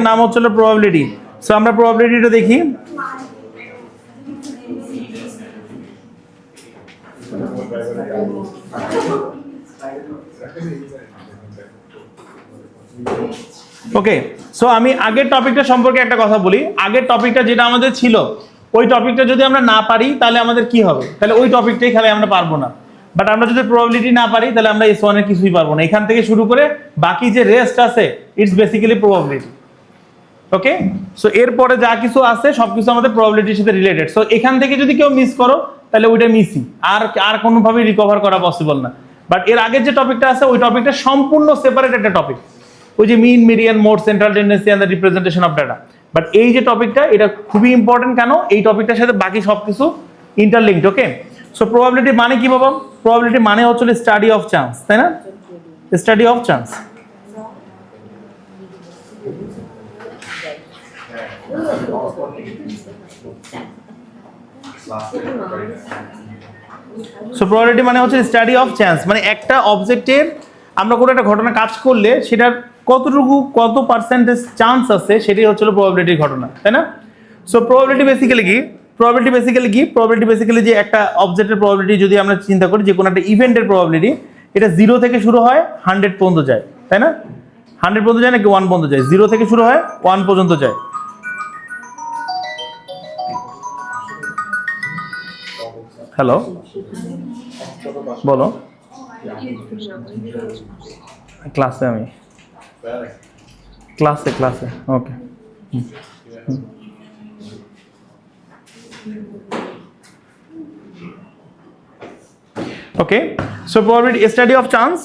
নাম হচ্ছিল probability. So আমরা প্রবাবিলিটিটা দেখি। ওকে, সো আমি আগের টপিকটা সম্পর্কে একটা কথা বলি। আগের টপিকটা যেটা আমাদের ছিল, ওই টপিকটা যদি আমরা না পারি তাহলে আমাদের কি হবে? তাহলে ওই টপিকটাই খেলে আমরা পারবো না। বাট আমরা যদি প্রবাবিলিটি না পারি তাহলে আমরা S1 এর কিছুই পারবো না। এখান থেকে শুরু করে বাকি যে রেস্ট আছে, it's basically probability. Okay, so এরপরে যা কিছু আছে সবকিছু আমাদের প্রবাবিলিটির সাথে রিলেটেড। সো এখান থেকে যদি কেউ মিস করো তাহলে ওইটা মিসই, আর কোনোভাবেই রিকভার করা পসিবল না। বাট এর আগের যে টপিকটা আছে ওই টপিকটা সম্পূর্ণ সেপারেট একটা টপিক, ওই যে mean, median, mode, central tendency and the representation of data. But এই যে টপিকটা, এটা খুবই ইম্পর্টেন্ট। কেন? এই টপিকটার সাথে বাকি সবকিছু ইন্টারলিঙ্কড। ওকে, সো প্রবাবিলিটি মানে কি বাবা? প্রবাবিলিটি মানে হচ্ছে স্টাডি অফ চান্স, তাই না? Study of chance. So probability মানে হচ্ছে স্টাডি অফ চান্স, মানে একটা অবজেক্টের আমরা কোনো একটা ঘটনা কাজ করলে সেটার কত পার্সেন্টেজ চান্স আছে সেটাই হচ্ছিল প্রবাবিলিটির ঘটনা, তাই না? সো প্রবাবিলিটি বেসিক্যালি কি? প্রবাবিলিটি বেসিক্যালি যে একটা অবজেক্টের প্রবাবিলিটি যদি আমরা চিন্তা করি, যে কোনো একটা ইভেন্টের প্রবাবিলিটি, এটা 0 থেকে শুরু হয় 100 পর্যন্ত যায়, তাই না? 100 পর্যন্ত যায় নাকি 1 পর্যন্ত যায়? 0 থেকে শুরু হয় 1 পর্যন্ত যায়। হ্যালো, বলো। ক্লাসে আমি ক্লাসে okay. Okay, so probability study of chance.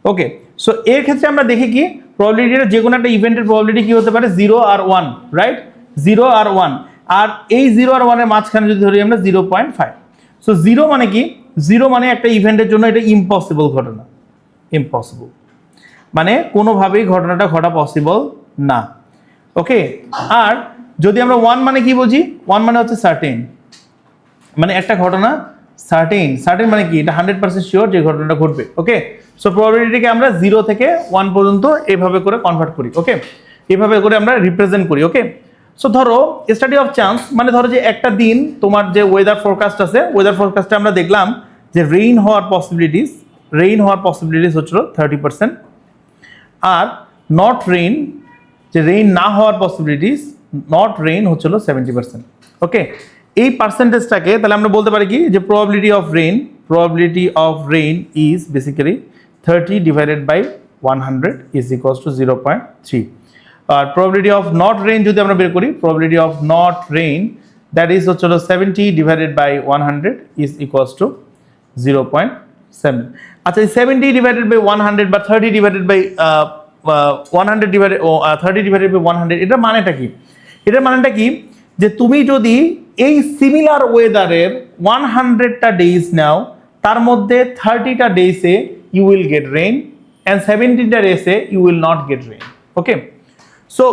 Okay, so এর ক্ষেত্রে আমরা দেখি কি প্রবাবিলিটিটা যে কোনো একটা ইভেন্টের প্রবাবিলিটি কি হতে পারে? 0 আর 1, রাইট? 0 আর 1, আর এই 0 আর 1 এর মাঝখানে যদি ধরি আমরা 0.5। সো 0 মানে কি? 0 মানে একটা ইভেন্টের জন্য এটা ইম্পসিবল ঘটনা, ইম্পসিবল মানে কোনোভাবেই ঘটনাটা ঘটা পসিবল না। ওকে, আর যদি আমরা 1 মানে কি বুঝি? 1 মানে হচ্ছে সার্টেন, মানে একটা ঘটনা সার্টেন মানে কি? এটা 100% শিওর যে ঘটনাটা ঘটবে। ওকে, সো প্রবাবিলিটিকে আমরা 0 থেকে 1 পর্যন্ত এইভাবে করে কনভার্ট করি। ওকে, এইভাবে করে আমরা রিপ্রেজেন্ট করি। ওকে, সো ধরো স্টাডি অফ চান্স মানে ধরো যে একটা দিন তোমার যে ওয়েদার ফোরকাস্ট আছে, ওয়েদার ফোরকাস্টে আমরা দেখলাম যে রেইন হওয়ার পসিবিলিটিস হচ্ছিল 30%, আর নট রেইন, যে রেইন না হওয়ার পসিবিলিটিস, নট রেইন হচ্ছিল 70%। ওকে, এই পার্সেন্টেজটাকে তাহলে আমরা বলতে পারি কি যে probability of rain is basically 30 divided by 100 is equals to 0.3। আর প্রবাবিলিটি অফ নট রেইন যদি আমরা বের করি, probability of not rain that is হচ্ছিল 70 divided by 100 is equals to 0.7। আচ্ছা, এই 70 ডিভাইডেড বাই 100 বা 30 divided by 100 divided 30 divided by 100, এটার মানেটা কি? এটার মানেটা কি যে তুমি যদি এই সিমিলার ওয়েদারের 100টা ডেজ নাও, তার মধ্যে 30টা ডেজে you will get rain and 70টা ডেজে you will not get rain. Okay, so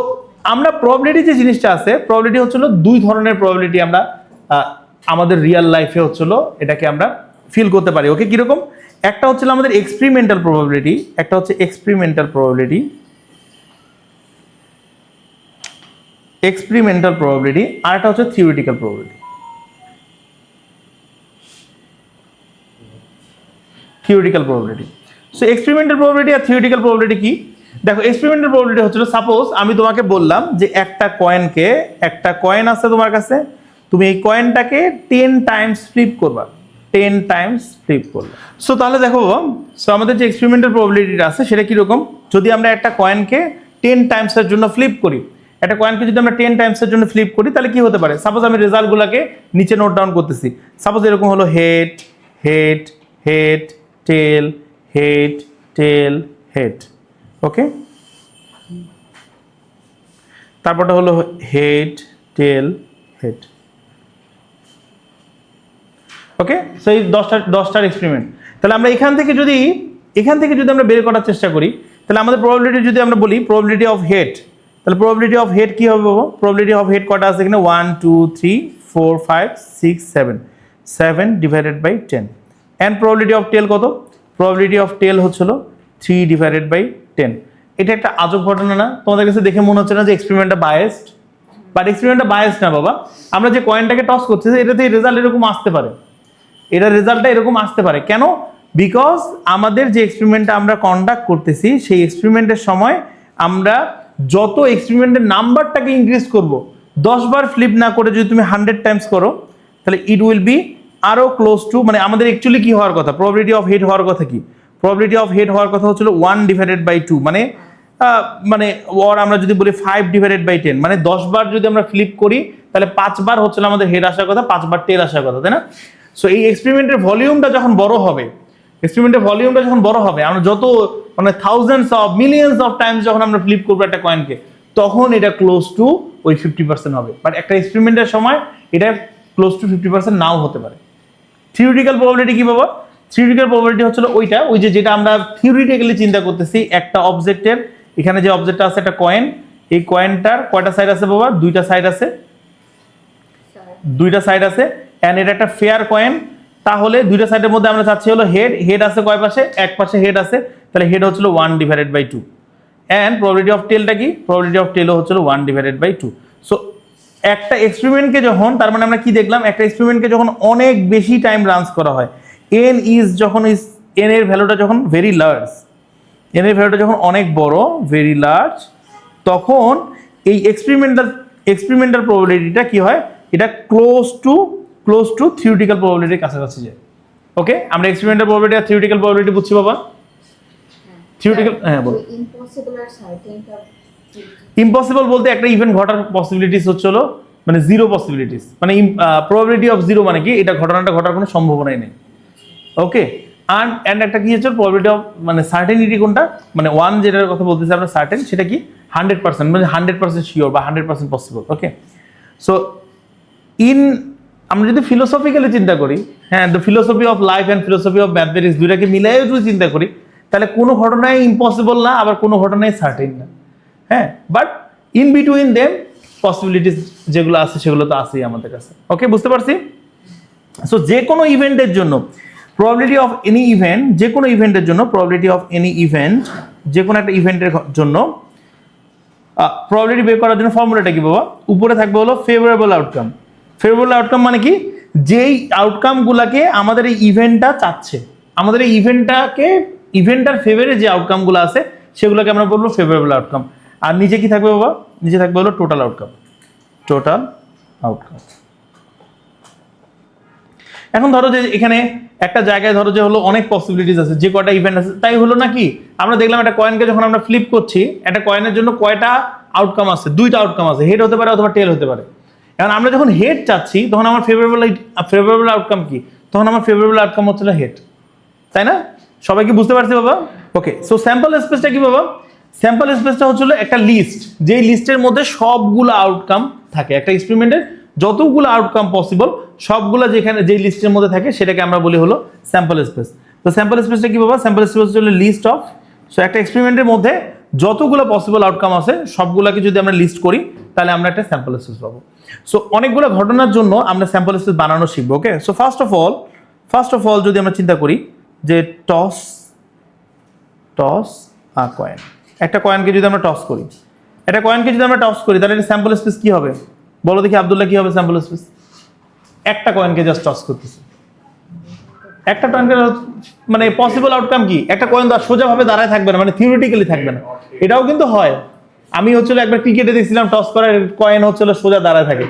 আমরা প্রবাবিলিটি যে জিনিসটা আছে, প্রবাবিলিটি হচ্ছিল দুই ধরনের প্রবাবিলিটি আমরা আমাদের রিয়েল লাইফে হচ্ছিল এটাকে আমরা ফিল করতে পারি। ওকে, কিরকম? একটা হচ্ছিল আমাদের এক্সপেরিমেন্টাল প্রবাবিলিটি, একটা হচ্ছে এক্সপেরিমেন্টাল প্রবাবিলিটি, আর একটা হচ্ছে theoretical probability. So experimental probability আর থিওরিটিক্যাল প্রবাবিলিটি কি? দেখো, এক্সপেরিমেন্টাল প্রবাবিলিটি হচ্ছিল সাপোজ আমি তোমাকে বললাম যে একটা কয়েন আছে তোমার কাছে, তুমি এই কয়েনটাকে 10 টাইমস ফ্লিপ করবা, 10 টাইমস ফ্লিপ করবা। সো তাহলে দেখো, সো আমাদের যে এক্সপেরিমেন্টাল প্রবাবিলিটিটা আছে সেটা কিরকম? যদি আমরা একটা কয়েনকে 10 টাইমসের জন্য ফ্লিপ করি, একটা কয়েনকে যদি আমরা 10 টাইমসের জন্য ফ্লিপ করি তাহলে কি হতে পারে? সাপোজ আমি রেজাল্টগুলোকে নিচে নোট ডাউন করতেছি। সাপোজ এরকম হলো হেড, টেল, হেড। ওকে, তারপরটা হলো হেড, টেল, হেড। ওকে, সো এই 10টার এক্সপেরিমেন্ট। তাহলে আমরা এখান থেকে যদি আমরা বের করার চেষ্টা করি, তাহলে আমাদের প্রবাবিলিটি যদি আমরা বলি প্রবাবিলিটি অফ হেড, তাহলে প্রবাবিলিটি অফ হেড কি হবে বাবা? প্রবাবিলিটি অফ হেড কটা আছে এখানে? 1 2 3 4 5 6 7 divided by 10। And probability of tail কত? প্রবাবিলিটি অফ টেল হচ্ছিল 3 ডিভাইডেড বাই 10। এটা একটা আজব ঘটনা না? তোমাদের কাছে দেখে মনে হচ্ছে না যে এক্সপেরিমেন্টটা বায়াসড? বাট এক্সপেরিমেন্টটা বায়াসড না বাবা। আমরা যে কয়েনটাকে টস করছি এটাতে রেজাল্ট এরকম আসতে পারে, এটা রেজাল্টটা এরকম আসতে পারে। কেন? বিকজ আমাদের যে এক্সপেরিমেন্টটা আমরা কন্ডাক্ট করতেছি সেই এক্সপেরিমেন্টের সময় আমরা যত এক্সপেরিমেন্টের নাম্বারটাকে ইনক্রিজ করব, 10 বার ফ্লিপ না করে যদি তুমি 100 টাইমস করো, তাহলে ইট উইল বি আরো ক্লোজ টু, মানে আমাদের অ্যাকচুয়ালি কি হওয়ার কথা, প্রবাবিলিটি অফ হেড হওয়ার কথা কি, প্রবাবিলিটি অফ হেড হওয়ার কথা হচ্ছিল 1/2, মানে মানে ওর আমরা যদি বলি 5/10, মানে 10 বার যদি আমরা ফ্লিপ করি তাহলে 5 বার হচ্ছিল আমাদের হেড আসার কথা, 5 বার টেল আসার কথা, তাই না? সো এই এক্সপেরিমেন্টের ভলিউমটা যখন বড় হবে, আমরা যত মানে thousands of millions of Times যখন আমরা ফ্লিপ করবো একটা কয়েনকে, তখন এটা ক্লোজ টু ওই 50% হবে। বাট একটা এক্সপেরিমেন্টের সময় এটা ক্লোজ টু 50% নাও হতে পারে। থিওরিটিক্যাল প্রবাবিলিটি কি বাবা? থিওরিটিক্যাল প্রবাবিলিটি হচ্ছিল ওইটা, ওই যেটা আমরা থিওরিটিক্যালি চিন্তা করতেছি, একটা অবজেক্টের, এখানে যে অবজেক্টটা আছে একটা কয়েন, এই কয়েনটার কয়টা সাইড আছে বাবা? দুইটা সাইড আছে, এন্ড এটা একটা ফেয়ার কয়েন। তাহলে দুইটা সাইডের মধ্যে আমরা চাচ্ছি হলো হেড আছে কয় পাশে? এক পাশে হেড আছে, তাহলে হেড হচ্ছিল 1/2, এন্ড প্রবাবিলিটি অফ টেলটা কি? প্রবাবিলিটি অফ টেলও হচ্ছিল 1/2। সো একটা এক্সপেরিমেন্টকে যখন, তার মানে আমরা কি দেখলাম, একটা এক্সপেরিমেন্টকে যখন অনেক বেশি টাইম রান করা হয়, এন এর ভ্যালুটা যখন ভেরি লার্জ, এন এর ভ্যালুটা যখন অনেক বড়, ভেরি লার্জ, তখন এই এক্সপেরিমেন্টাল প্রবাবিলিটিটা কি হয়? এটা ক্লোজ টু থিওরিটিক্যাল প্রবাবিলিটির কাছাকাছি যায়। ওকে, আমরা এক্সপেরিমেন্টাল প্রবাবিলিটি আর থিওরিটিক্যাল প্রবাবিলিটি বুঝছি বাবা? থিওরিটিক্যাল, হ্যাঁ বলো। ইম্পসিবল বলতে একটা ইভেন্ট ঘটার পসিবিলিটিস হচ্ছে হলো মানে জিরো পসিবিলিটিস, মানে প্রবাবিলিটি অফ জিরো, মানে কি এটা ঘটনাটা ঘটার কোনো সম্ভাবনাই নেই। ওকে, অ্যান্ড একটা কি হচ্ছে প্রবাবিলিটি অফ, মানে সার্টেনিটি কোনটা, মানে ওয়ান যেটার কথা বলতেছি আমরা সার্টেন, সেটা কি 100%, মানে 100% শিওর বা 100% পসিবল। ওকে, সো আমরা যদি ফিলোসফিক্যালি চিন্তা করি, হ্যাঁ, the philosophy of life and philosophy of mathematics দুইটাকে মিলাই যদি চিন্তা করি, তাহলে কোনো ঘটনাই ইম্পসিবল না, আবার কোনো ঘটনাই সার্টেন না। হ্যাঁ, but in between them possibilities যেগুলো আছে সেগুলো তো আছেই আমাদের কাছে। ওকে, বুঝতে পারছি? সো যে কোনো ইভেন্টের জন্য প্রবাবিলিটি অফ এনি ইভেন্ট, যে কোনো ইভেন্টের জন্য প্রবাবিলিটি অফ এনি ইভেন্ট, যে কোনো একটা ইভেন্টের জন্য প্রবাবিলিটি বের করার জন্য ফর্মুলাটা কি বাবা? উপরে থাকবে হলো ফেভারেবল আউটকাম। ফেভারেবল আউটকাম মানে কি? যেই আউটকামগুলোকে আমাদের এই ইভেন্টটা চাচ্ছে, আমাদের এই ইভেন্টটার ফেভারে যে আউটকামগুলো আছে সেগুলোকে আমরা বলবো ফেভারেবল আউটকাম। আর নিচে কি থাকবে বাবা? নিচে থাকবে হলো টোটাল আউটকাম। এখন ধরো যে এখানে একটা জায়গায় ধরো যে হলো অনেক পসিবিলিটিস আছে, যে কয়টা ইভেন্ট আছে, তাই হলো নাকি আমরা দেখলাম একটা কয়েনকে যখন আমরা ফ্লিপ করছি, একটা কয়েনের জন্য কয়টা আউটকাম আছে? দুইটা আউটকাম আছে, হেড হতে পারে অথবা টেল হতে পারে। এখন আমরা যখন হেড চাচ্ছি তখন আমার ফেভারেবল আউটকাম কি? তখন আমার ফেভারেবল আউটকাম হচ্ছে হেড, তাই না? সবাই কি বুঝতে পারছে বাবা? ওকে, সো স্যাম্পল স্পেসটা কি বাবা? স্যাম্পল স্পেসটা হচ্ছিল একটা লিস্ট, যেই লিস্টের মধ্যে সবগুলো আউটকাম থাকে, একটা এক্সপেরিমেন্টের যতগুলো আউটকাম পসিবল সবগুলো যেখানে যেই লিস্টের মধ্যে থাকে সেটাকে আমরা বলি হলো স্যাম্পল স্পেস। তো স্যাম্পল স্পেসটা কি বাবা? স্যাম্পল স্পেস হলো লিস্ট অফ, সো একটা এক্সপেরিমেন্টের মধ্যে যতগুলো পসিবল আউটকাম আছে সবগুলোকে যদি আমরা লিস্ট করি তাহলে আমরা একটা স্যাম্পল স্পেস পাবো। সো অনেকগুলো ঘটনার জন্য আমরা স্যাম্পল স্পেস বানানো শিখবো। ওকে, সো ফার্স্ট অফ অল যদি আমরা চিন্তা করি যে টস আ কয়েন, একটা কয়েনকে যদি আমরা টস করি, তাহলে এটা স্যাম্পল স্পেস কি হবে? বলো দেখি আব্দুল্লাহ, কি হবে স্যাম্পল স্পেস? একটা কয়েনকে জাস্ট টস করতেছে, একটা কয়েনকে, মানে পসিবল আউটকাম কি? একটা কয়েন সোজাভাবে দাঁড়ায় থাকবে না, মানে থিওরিটিক্যালি থাকবে না। এটাও কিন্তু হয়, আমি হচ্ছিল একবার ক্রিকেটে দেখছিলাম টস করার কয়েন হচ্ছিল সোজা দাঁড়ায় থাকে,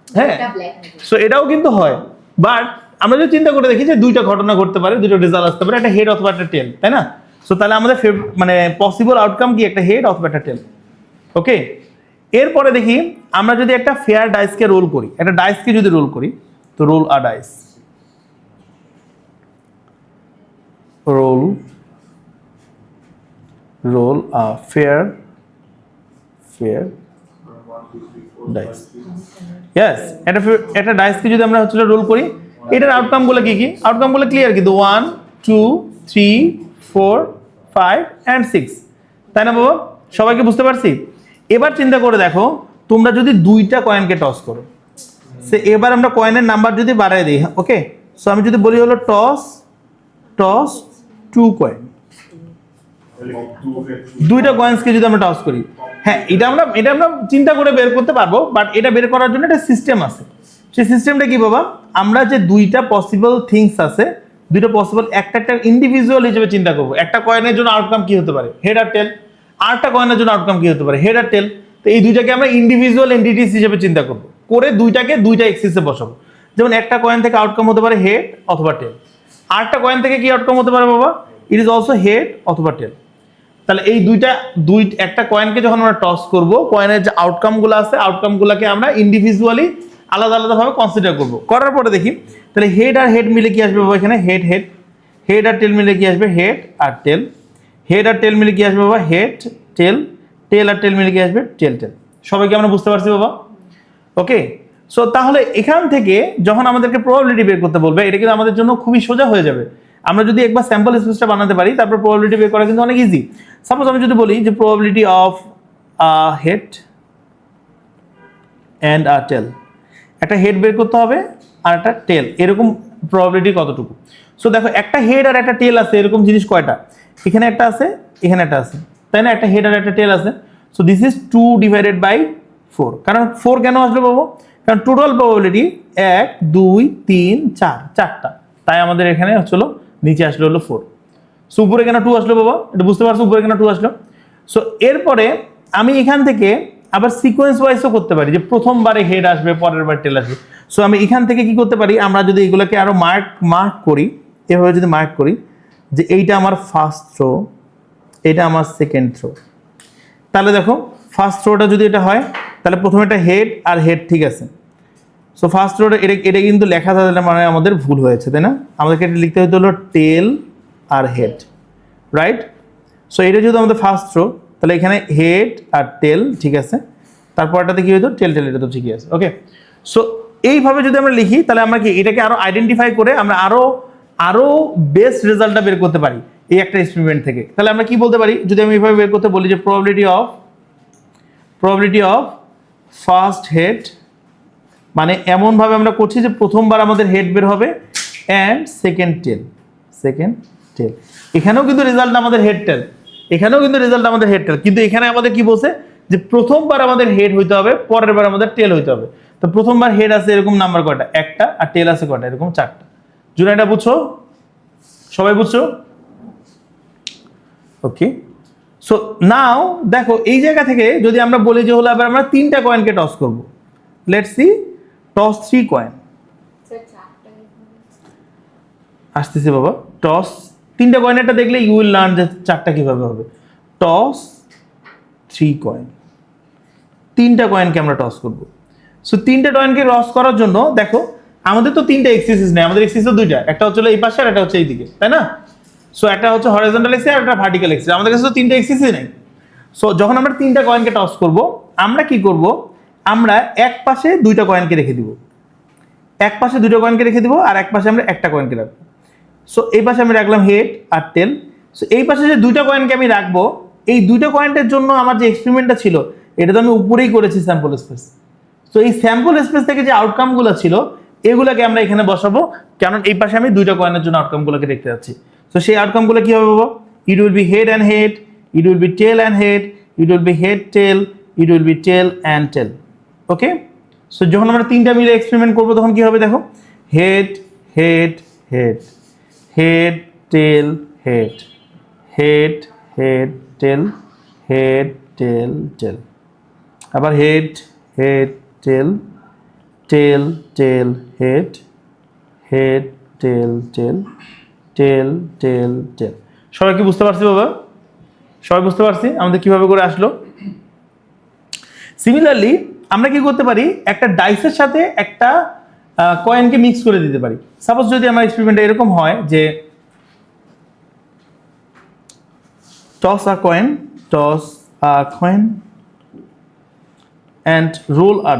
হ্যাঁ, সো এটাও কিন্তু হয়। বাট আমরা যদি চিন্তা করে দেখি যে দুইটা ঘটনা ঘটতে পারে, দুটো রেজাল্ট আসতে পারে, একটা হেড অথবা একটা টেল, তাই না? সো তাহলে আমাদের মানে পসিবল আউটকাম কি? একটা হেড অথবা একটা টেল। ওকে, এরপরে দেখি আমরা যদি একটা ফেয়ার ডাইসকে রোল করি, একটা ডাইসকে যদি রোল করি, তো রোল আ ডাইস, রোল আ ফেয়ার ডাইস। ইয়েস, একটা ডাইসকে যদি আমরা হচ্ছে রোল করি, এটার আউটকামগুলো কি? আউটকামগুলো ক্লিয়ার কিন্তু 1 2 3 4 5 and 6, তাই না বাবা? সবাইকে বুঝতে পারছি? এবার চিন্তা করে দেখো, তোমরা যদি দুইটা কয়েনকে টস করো, সে এবার আমরা কয়েনের নাম্বার যদি বাড়ায় দিই, ওকে, সো আমি যদি বলি হলো টস 2 কয়েন, দুইটা কয়েন্সকে যদি আমরা টস করি, হ্যাঁ এটা আমরা চিন্তা করে বের করতে পারবো, বাট এটা বের করার জন্য একটা সিস্টেম আছে। সেই সিস্টেমটা কি বাবা, আমরা যে দুইটা পসিবল থিংস আছে, দুইটা পসিবল একটা ইন্ডিভিজুয়াল হিসেবে চিন্তা করবো। একটা কয়েনের জন্য আউটকাম কি হতে পারে, হেড আর টেল। আরেকটা কয়েনের জন্য আউটকাম কি হতে পারে, হেড আর টেল। তো এই দুইটাকে আমরা ইন্ডিভিজুয়াল এন্টিটিস হিসেবে চিন্তা করবো, করে দুইটাকে দুইটা এক্সিসে বসাবো। যেমন একটা কয়েন থেকে আউটকাম হতে পারে হেড অথবা টেল, আরেকটা কয়েন থেকে কি আউটকাম হতে পারে বাবা, ইট ইজ অলসো হেড অথবা টেল। তাহলে এই একটা কয়েনকে যখন আমরা টস করব, কয়েনের যে আউটকামগুলো আছে, আউটকামগুলোকে আমরা ইন্ডিভিজুয়ালি আলাদা আলাদাভাবে কনসিডার করব। করার পরে দেখি তাহলে হেড আর হেড মিলে কি আসবে বাবা, এখানে হেড হেড, হেড আর টেল মিলে কি আসবে, হেড আর টেল, হেড আর টেল মিলে কি আসবে বাবা, হেড টেল, টেল আর টেল মিলে কি আসবে, টেল টেল। সবাইকে আমরা বুঝতে পারছি বাবা? ওকে, সো তাহলে এখান থেকে যখন আমাদেরকে প্রবাবিলিটি বের করতে বলবে, এটা কিন্তু আমাদের জন্য খুবই সোজা হয়ে যাবে। আমরা যদি একবার স্যাম্পল স্পেসটা বানাতে পারি, তারপর প্রবাবিলিটি বের করা কিন্তু অনেক ইজি। সাপোজ আমি যদি বলি যে probability of head and a tail, একটা হেড বের করতে হবে আর একটা টেল, এরকম প্রবাবিলিটি কতটুকু। সো দেখো একটা হেড আর একটা টেল আছে, এরকম জিনিস কয়টা, এখানে একটা আছে, এখানে একটা আছে, তাই না? একটা হেড আর একটা টেল আছে। So this is 2 divided by 4। কারণ 4 কেন আসলো বাবু, কারণ টোটাল প্রবাবিলিটি 1 2 3 4, চারটা, তাই আমাদের এখানে হচ্ছিল নিচে আসলো হলো 4। সো উপরে কেন 2 আসলো বাবা, এটা বুঝতে পারছো উপরে কেন 2 আসলো। সো এরপরে আমি এখান থেকে আবার সিকোয়েন্স ওয়াইজও করতে পারি, যে প্রথমবারে হেড আসবে, পরের বার টেল আসবে। সো আমি এখান থেকে কি করতে পারি, আমরা যদি এগুলোকে আরো মার্ক করি, এভাবে যদি মার্ক করি যে এইটা আমার ফার্স্ট থ্রো, এটা আমার সেকেন্ড থ্রো, তাহলে দেখো ফার্স্ট থ্রোটা যদি এটা হয়, তাহলে প্রথমে একটা হেড আর হেড, ঠিক আছে। সো ফার্স্ট থ্রোটা এটা কিন্তু লেখা থাকলে মানে আমাদের ভুল হয়েছে, তাই না? আমাদেরকে এটা লিখতে হতে হলো টেল আর হেড, রাইট? সো এটা যদি আমাদের ফার্স্ট থ্রো, তাহলে এখানে হেড আর টেল, ঠিক আছে। তারপরটাতে কি হইতো, টেল টেল, এটা তো ঠিকই আছে। ওকে, সো এইভাবে যদি আমরা লিখি, তাহলে আমরা কি এটাকে আরো আইডেন্টিফাই করে আমরা আরো বেস্ট রেজাল্টটা বের করতে পারি এই একটা এক্সপেরিমেন্ট থেকে। তাহলে আমরা কি বলতে পারি, যদি আমি এইভাবে বের করতে বলি যে প্রবাবিলিটি অফ ফার্স্ট হেড, মানে এমনভাবে আমরা করছি যে প্রথমবার আমাদের হেড বের হবে অ্যান্ড সেকেন্ড টেল। এখানেও কিন্তু রেজাল্ট আমাদের হেড টেল, কিন্তু এখানে আমাদের কি বলছে যে প্রথমবার আমাদের হেড হইতে হবে, পরের বার আমাদের টেল হইতে হবে। তো প্রথমবার হেড আছে এরকম নাম্বার কয়টা, একটা, আর টেল আছে কয়টা, এরকম চারটা। জুনাইটা বুঝছো? সবাই বুঝছো? ওকে, সো নাও দেখো এই জায়গা থেকে যদি আমরা বলি যে হলো এবার আমরা 3টা কয়েনকে টস করব। Let's see, toss 3 coin. আসতেছে বাবা, টস 3টা কয়েনটা দেখলে ইউ উইল লার্ন যে 4টা কিভাবে হবে। টস 3 কয়েন, 3টা কয়েনকে আমরা টস করব। সো 3টা কয়েনকে টস করার জন্য দেখো আমাদের তো 3টা এক্সিস নেই, আমাদের এক্সিস তো 2টা, একটা হচ্ছে এই পাশে আর একটা হচ্ছে এইদিকে, তাই না? সো একটা হচ্ছে হরিজন্টাল এক্সিস আর একটা ভার্টিক্যাল এক্সিস, আমাদের কাছে তো 3টা এক্সিসই নেই। সো যখন আমরা 3টা কয়েনকে টস করব, আমরা কি করব, আমরা এক পাশে 2টা কয়েনকে রেখে দিব, এক পাশে 2টা কয়েনকে রেখে দিব, আর এক পাশে আমরা একটা কয়েনকে রাখবো। সো এই পাশে আমি রাখলাম হেড আর টেল। সো এই পাশে যে 2টা কয়েনকে আমি রাখবো, এই 2টা কয়েনের জন্য আমার যে এক্সপেরিমেন্টটা ছিল, এটা তো আমি উপরেই করেছি স্যাম্পল স্পেস। সো এই স্যাম্পল স্পেস থেকে যে আউটকামগুলো ছিল, এগুলোকে আমরা এখানে বসাবো, কারণ এই পাশে আমি 2টা কয়েনের জন্য আউটকামগুলোকে দেখতে যাচ্ছি। সো সেই আউটকামগুলো কি হবে বাবা, it will be head and head, it will be tail and head, it will be head tail, it will be tail and tail. Okay, so যখন আমরা 3টা মিলে এক্সপেরিমেন্ট করবো, তখন কি হবে দেখো, head head head, head tail head, head head tail, head tail tail, আবার head head tail, tail tail head, head tail tail, tail tail tail. সবাই কি বুঝতে পারছি বাবা? সবাই বুঝতে পারছি আমাদের কিভাবে করে আসলো? সিমিলারলি আমরা কি করতে পারি, একটা ডাইসের সাথে একটা কয়েনকে মিক্স করে দিতে পারি। সাপোজ যদি আমার এক্সপেরিমেন্টে এরকম হয় যে toss a coin and roll a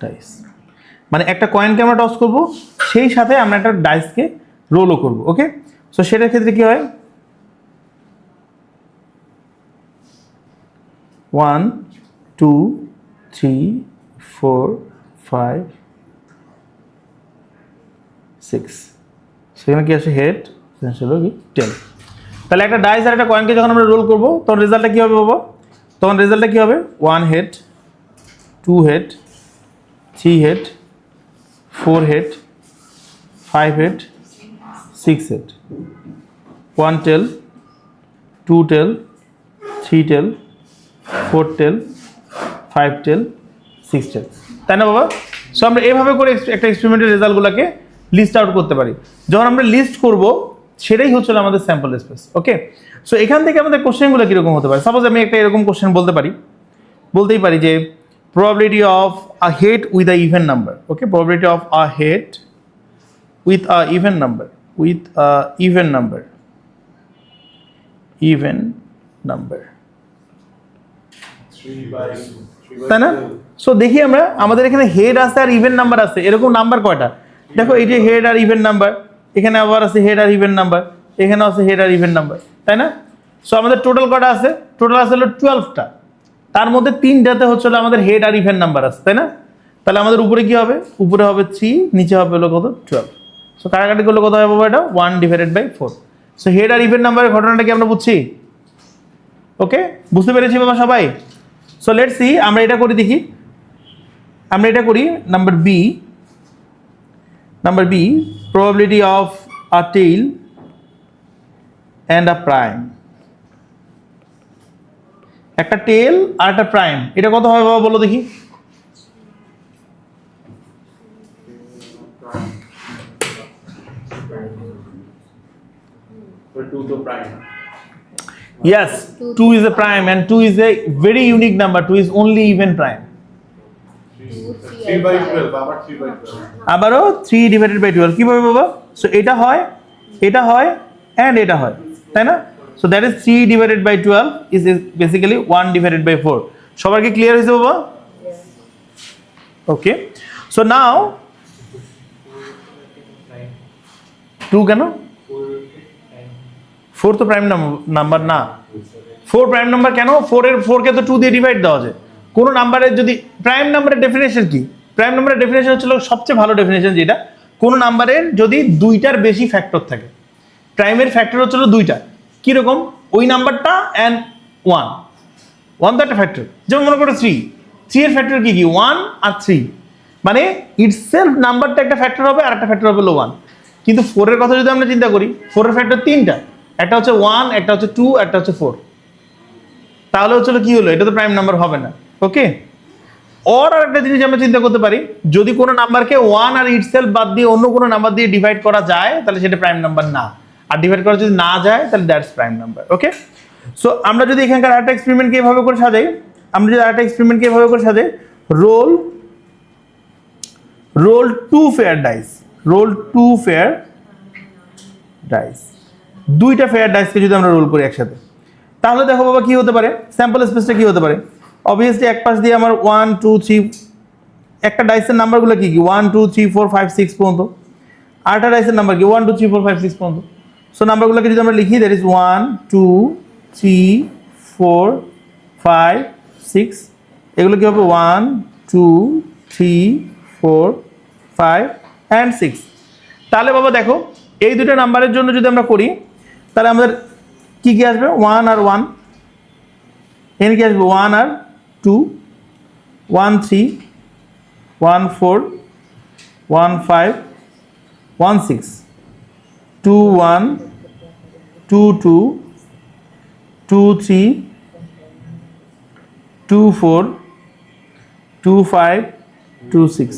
dice, মানে একটা কয়েনকে আমরা টস করব, সেই সাথে আমরা একটা ডাইসকে রোলও করব। ওকে, সো সেটার ক্ষেত্রে কি হয়, 1 2 3 4 5 6, সেখানে কি আসে হেড, ছিল কি টেল। তাহলে একটা ডাইস আর একটা কয়েনকে যখন আমরা রোল করবো তখন রেজাল্টটা কী হবে বাবা? তখন রেজাল্টটা কী হবে? 1 head, 2 head, 3 head, 4 head, 5 head, 6 head, 1 টেল, 2 টেল, 3 টেল, 4 টেল, 5 টেল, 6 টেল, তাই না বাবা? সো আমরা এভাবে করে একটা এক্সপেরিমেন্টের রেজাল্টগুলোকে লিস্ট আউট করতে পারি। যখন আমরা লিস্ট করব সেটাই হচ্ছিল আমাদের স্যাম্পল স্পেস। ওকে, সো এখান থেকে আমাদের কোশ্চেনগুলো কীরকম হতে পারে? সাপোজ আমি একটা এরকম কোশ্চেন বলতেই পারি যে probability of a head with a even number. Okay, probability of a head with a even number, even number, তাই না? সো দেখি আমরা আমাদের এখানে হেড আছে আর ইভেন নাম্বার আছে, এরকম নাম্বার কয়টা? দেখো এই যে হেড আর ইভেন নাম্বার, এখানে আবার আছে হেড আর ইভেন নাম্বার, এখানেও আছে হেড আর ইভেন নাম্বার, তাই না? সো আমাদের টোটাল কয়টা আছে? টোটাল আছে হলো 12টা। তার মধ্যে 3টাতে হচ্ছে আমাদের হেড আর ইভেন নাম্বার আছে, তাই না? তাহলে আমাদের উপরে কি হবে? উপরে হবে 3, নিচে হবে হলো কত? 12। সো কাটাকাটি করলে কত হবে বাবা? এটা 1/4। সো হেড আর ইভেন নাম্বারের ঘটনাটা কি আমরা বুঝছি? ওকে, বুঝতে পেরেছি বাবা সবাই? সো লেটস সি, আমরা এটা করি দেখি। আমরা এটা করি number B, probability of a tail and a prime। একটা টেল আর একটা প্রাইম, এটা কত হবে বাবা বলো দেখি? Yes, 2 is a prime and 2 is a very unique number. 2 is only even prime. 3/12 আবার 3/12 আবারও 3/12 কিভাবে বাবা? সো এটা হয় and এটা হয়, তাই না? So that is 3/12 is basically 1/4। সবার কি ক্লিয়ার হয়েছে বাবা? ওকে, সো নাও 2 কেন? 4 তো প্রাইম নাম্বার না। 4 প্রাইম নাম্বার কেন? 4 কে তো 2 দিয়ে ডিভাইড দেওয়া যায়। কোনো নাম্বারের যদি প্রাইম নাম্বারের ডেফিনেশন কি? প্রাইম নাম্বারের ডেফিনেশন হচ্ছে সবচেয়ে ভালো ডেফিনেশন যেটা, কোনো নাম্বারের যদি 2টার বেশি ফ্যাক্টর থাকে। প্রাইমের ফ্যাক্টর হচ্ছিল 2টা, কীরকম? ওই নাম্বারটা অ্যান্ড 1 তো একটা ফ্যাক্টর। যেমন মনে করো 3 এর ফ্যাক্টর কি 1 আর 3, মানে ইটসেলফ নাম্বারটা একটা ফ্যাক্টর হবে আর একটা ফ্যাক্টর হবে 1। কিন্তু 4 এর কথা যদি আমরা চিন্তা করি, 4 এর ফ্যাক্টর 3টা, একটা হচ্ছে 1, একটা হচ্ছে 2, একটা হচ্ছে 4। তাহলে হচ্ছিল কি হলো? এটা তো প্রাইম নাম্বার হবে না। ওকে, আর একটা জিনিস আমরা চিন্তা করতে পারি, যদি কোনো নাম্বারকে 1 আর ইটসেলফ বাদ দিয়ে অন্য কোনো নাম্বার দিয়ে ডিভাইড করা যায় তাহলে সেটা প্রাইম নাম্বার না, আর ডিভাইড করা যদি না যায় তাহলে that's prime number. Okay, so আমরা যদি এখানকার আরেকটা এক্সপেরিমেন্টকে এভাবে করে সাজাই, রোল 2 ফেয়ার ডাইস, 2টা ফেয়ার ডাইসকে যদি আমরা রোল করি একসাথে, তাহলে দেখো বাবা কি হতে পারে? স্যাম্পল স্পেসটা কি হতে পারে? অবভিয়াসলি এক পাশ দিয়ে আমার 1 2 3, একটা ডাইসের নাম্বারগুলো কি 1 2 3 4 5 6 পর্যন্ত, আরেকটা ডাইসের নাম্বার কি 1 2 3 4 5 6 পর্যন্ত। সো নাম্বারগুলোকে যদি আমরা লিখি, দ্যাট ইজ 1 2 3 4 5 6, এগুলো কি হবে 1 2 3 4 5 and 6। তাহলে বাবা দেখো এই দুটো নাম্বারের জন্য যদি আমরা করি তাহলে আমাদের কি আসবে? 1 আর 1, এখানে কি আসবে? 1 আর 2, 1 3 1 4 1 5 1 6, 2 1 2 2 2 3 2 4 2 5 2 6,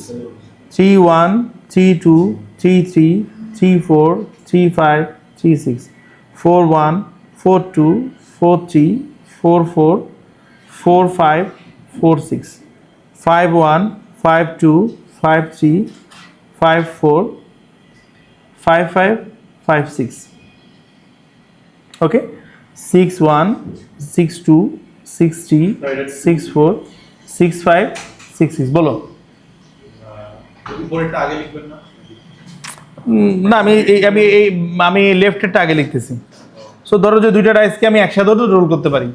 3 1 3 2 3 3 3 4 3 5 3 6, 4 1 4 2 4 3 4 4 4 5 4 6, 5 1 5 2 5 3 5 4 5 5 5 6। ওকে, 6 1 6 2 6 3 6 4 6 5 6 6। বলো উপরেরটা আগে লিখবেন না? না, আমি লেফটেরটা আগে লিখতেছি। সো ধরো যে 2টা ডাইসকে আমি একসাথেও তো রোল করতে পারি।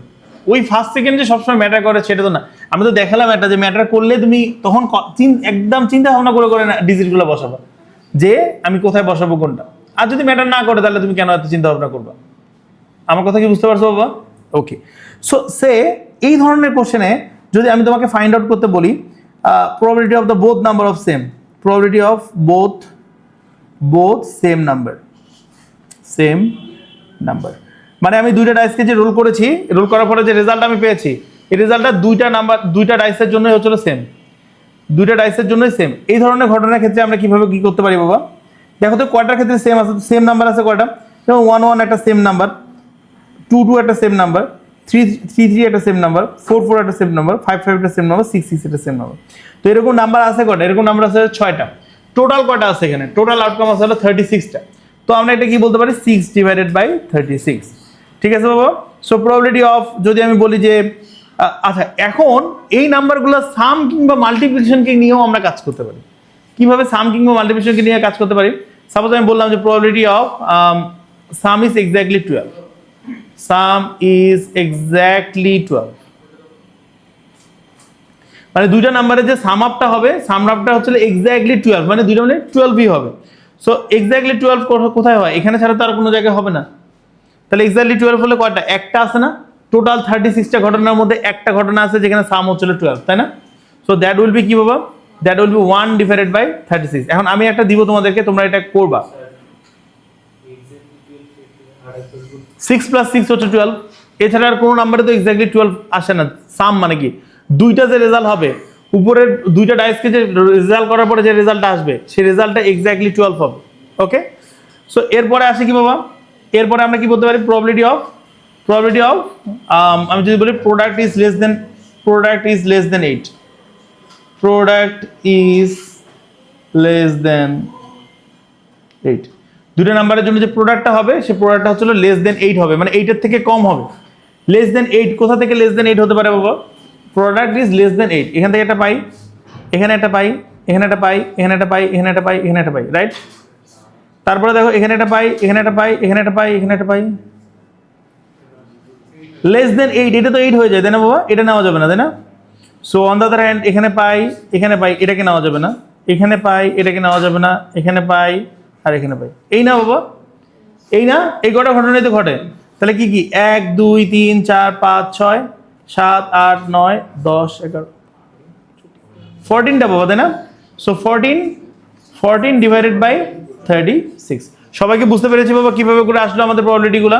ওই ফার্স্ট সেকেন্ড যে সবসময় ম্যাটার করে সেটা তো না। আমি তো দেখালাম একটা যে ম্যাটার করলে তুমি তখন একদম চিন্তা ভাবনা করে না ডিজিটগুলো বসাবা। যে আমি কোথায় বসাবো কোনটা। আর যদি ম্যাটার না করে তাহলে তুমি কেন এত চিন্তা ভাবনা করবা? আমার কথা কি বুঝতে পারছো বাবা? ওকে, সো সে এই ধরনের কোশ্চেনে যদি আমি তোমাকে ফাইন্ড আউট করতে বলি probability of the both number of same, probability of both same number, মানে আমি দুইটা ডাইসকে যে রোল করেছি, রোল করার পরে যে রেজাল্ট আমি পেয়েছি, এই রেজাল্টটা দুইটা ডাইসের জন্যই হচ্ছিল সেম, দুইটা ডাইসের জন্যই সেম। এই ধরনের ঘটনার ক্ষেত্রে আমরা কিভাবে কি করতে পারি বাবা? দেখো তো কয়টার ক্ষেত্রে সেম আছে, সেম নাম্বার আছে কয়টা? যেমন 1 1 একটা সেম নাম্বার, 2 2 একটা সেম নাম্বার, 3 3 একটা সেম নাম্বার, 4 4 একটা সেম নাম্বার, 5 5 একটা সেম নাম্বার, 6 6 একটা সেম নাম্বার। তো এরকম নাম্বার আছে কয়টা? এরকম নাম্বার আছে 6টা। টোটাল কয়টা আছে এখানে? টোটাল আউটকাম আছে হলো 36টা। তো আমরা এটা কি বলতে পারি? 6 ডিভাইডেড বাই 36। ঠিক আছে বাবা? সো প্রবাবিলিটি অফ, যদি আমি বলি যে আচ্ছা এখন এই নাম্বারগুলো সাম কিংবা মাল্টিপ্লিকেশনকে নিয়েও আমরা কাজ করতে পারি। কিভাবে সাম কিংবা মাল্টিপ্লিকেশনকে নিয়ে কাজ করতে পারি? সাপোজ আমি বললাম যে probability of some is exactly 12, some is exactly 12, মানে দুইটা নাম্বারের যে সাম আপটা হবে, সাম আপটা হচ্ছে এক্স্যাক্টলি 12, মানে দুইটা মানে 12ই হবে। সো এক্স্যাক্টলি 12 কোথায় হয়? এখানে ছাড়া তো আর কোনো জায়গায় হবে না। তাহলে এক্স্যাক্টলি 12 হলে কয়টা? একটা আছে না? টোটাল 36টা ঘটনার মধ্যে একটা ঘটনা আছে যেখানে সাম হচ্ছিল 12, তাই না? সো দ্যাট উইল বি কি বাবা? That will be 1 divided by 36। এখন আমি একটা দিব তোমাদেরকে, তোমরা এটা করবা। 6 + 6 হচ্ছে 12। এছাড়া আর কোনো নাম্বারে তো এক্স্যাক্টলি 12 আসে না। সাম মানে কি? দুইটা যে রেজাল্ট হবে, উপরের দুইটা ডাইসকে যে রেজাল্ট করার পরে যে রেজাল্টটা আসবে, সেই রেজাল্টটা এক্স্যাক্টলি 12 হবে। ওকে, সো এরপরে আসে কি বাবা? এরপরে আমরা কি বলতে পারি? প্রবাবিলিটি অফ আমি যদি বলি product is less than 8, product is less than 8, দুটো নাম্বারের জন্য যে প্রোডাক্টটা হবে সেই প্রোডাক্টটা হচ্ছে লেস দেন 8 হবে, মানে 8 এর থেকে কম হবে। লেস দেন 8 কোথা থেকে লেস দেন 8 হতে পারে বাবা? প্রোডাক্ট ইজ লেস দেন 8, এখান থেকে একটা পাই, এখানে একটা পাই, এখানে একটা পাই, এখানে একটা পাই, এখানে একটা পাই, এখানে একটা পাই, রাইট? তারপরে দেখো এখানে একটা পাই, এখানে একটা পাই, এখানে একটা পাই, এখানে একটা পাই, লেস দেন 8, এটা তো 8 হয়ে যায়, তাই না বাবা? এটা নেওয়া যাবে না, তাই না? So on the other hand এখানে পাই, এখানে পাই, এটাকে নেওয়া যাবে না, এখানে পাই, এটাকে নেওয়া যাবে না, এখানে পাই আর এখানে পাই, এই না বাবা? এই না? এই কটা ঘটনাই তো ঘটে। তাহলে কি কি? 1 2 3 4 5 6 7 8 9 10 11 14টা বাবা, তাই না? So 14 divided by 36। সবাইকে বুঝতে পেরেছি বাবা কিভাবে করে আসলো আমাদের প্রবাবিলিটিগুলো?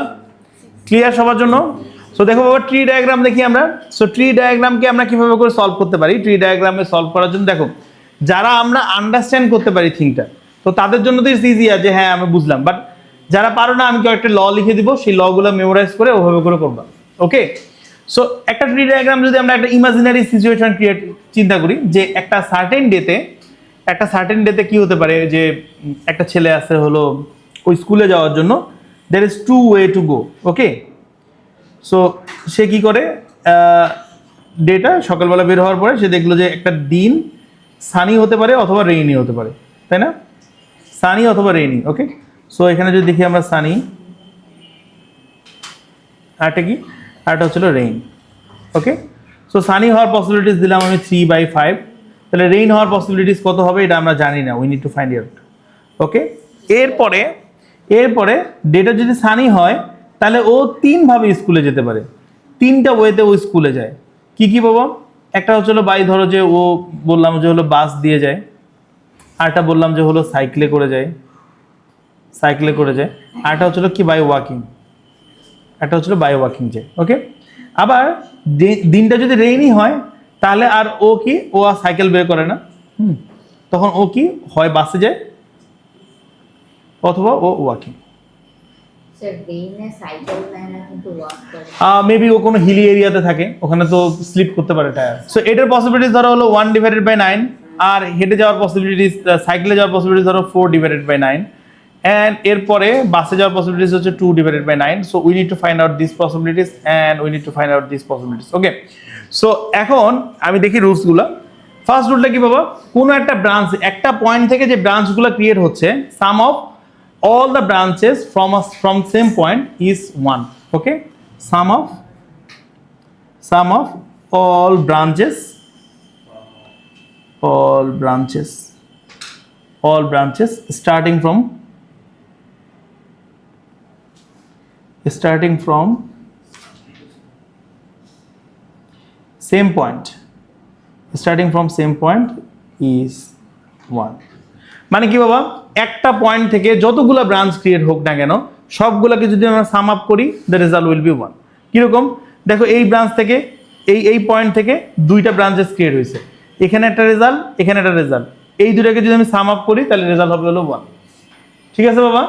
ক্লিয়ার সবার জন্য? সো দেখো বাবা, ট্রি ডায়াগ্রাম দেখি আমরা। সো ট্রি ডায়াগ্রামকে আমরা কিভাবে করে সলভ করতে পারি? ট্রি ডায়াগ্রামে সলভ করার জন্য দেখো, যারা আমরা আন্ডারস্ট্যান্ড করতে পারি থিংটা, তো তাদের জন্য তো ইজি আছে, হ্যাঁ আমি বুঝলাম। বাট যারা পারো না, আমি কয়েকটা ল লিখে দিব, সেই লগুলো মেমোরাইজ করে ওভাবে করে করবা। ওকে, সো একটা ট্রি ডায়াগ্রাম যদি আমরা একটা ইমাজিনারি সিচুয়েশন চিন্তা করি, যে একটা সার্টেন ডেতে কি হতে পারে, যে একটা ছেলে আছে হলো ওই স্কুলে যাওয়ার জন্য, there is 2 way to go. Okay, so সে কি করে, ডেটা সকালবেলা বের হওয়ার পরে সে দেখলো যে একটা দিন সানি হতে পারে অথবা রেইনি হতে পারে, তাই না? সানি অথবা রেইনি। ওকে, সো এখানে যদি দেখি আমরা সানি, আরটা কি, আরটা হচ্ছিল রেইন। ওকে, সো সানি হওয়ার পসিবিলিটিস দিলাম আমি 3/5, তাহলে রেইন হওয়ার পসিবিলিটিস কত হবে এটা আমরা জানি না, we need to find out. Okay, এরপরে ডেটা যদি সানি হয় তাহলে ও 3 ভাবে স্কুলে যেতে পারে, 3টা ওয়েতে ও স্কুলে যায়। কি কি বাবা? একটা হচ্ছিল বাই, ধরো যে ও বললাম যে হলো বাস দিয়ে যায়, আরটা বললাম যে হলো সাইকেলে করে যায়, আরটা হচ্ছিল কি বাই ওয়াকিং, একটা হচ্ছিল বাই ওয়াকিং যায়। ওকে, আবার দিনটা যদি রেইনি হয় তাহলে আর ও কি, ও আর সাইকেল বের করে না, তখন ও কি হয় বাসে যায় অথবা ও ওয়াকিং। মেবি ও কোনো হিলি এরিয়াতে থাকে, ওখানে তো স্লিপ করতে পারে টায়ার। সো এটার পসিবিলিটিস ধরো হলো 1/9, আর হেঁটে যাওয়ার পসিবিলিটিস, সাইকেলে যাওয়ার পসিবিলিটিস ধরো 4/9, অ্যান্ড এরপরে বাসে যাওয়ার পসিবিলিটিস হচ্ছে 2/9। So we need to find out this possibilities and we need to find out this possibilities. Okay, so এখন আমি দেখি রুলসগুলো। ফার্স্ট রুলটা কি বাবা? কোনো একটা ব্রাঞ্চ, একটা পয়েন্ট থেকে যে ব্রাঞ্চগুলো ক্রিয়েট হচ্ছে, সাম of all the branches from same point is 1. Okay, sum of all branches all branches starting from same point is 1. মানে কি বাবা, একটা পয়েন্ট থেকে যতগুলো ব্রাঞ্চ ক্রিয়েট হোক না কেন সবগুলোকে যদি আমরা সাম আপ করি দ্য রেজাল্ট উইল বি 1. কিরকম দেখো, এই ব্রাঞ্চ থেকে এই পয়েন্ট থেকে দুইটা ব্রাঞ্চেস ক্রিয়েট হয়েছে, এখানে একটা রেজাল্ট, এখানে একটা রেজাল্ট, এই দুটাকে যদি আমি সাম আপ করি তাহলে রেজাল্ট হবে হলো 1. ঠিক আছে বাবা,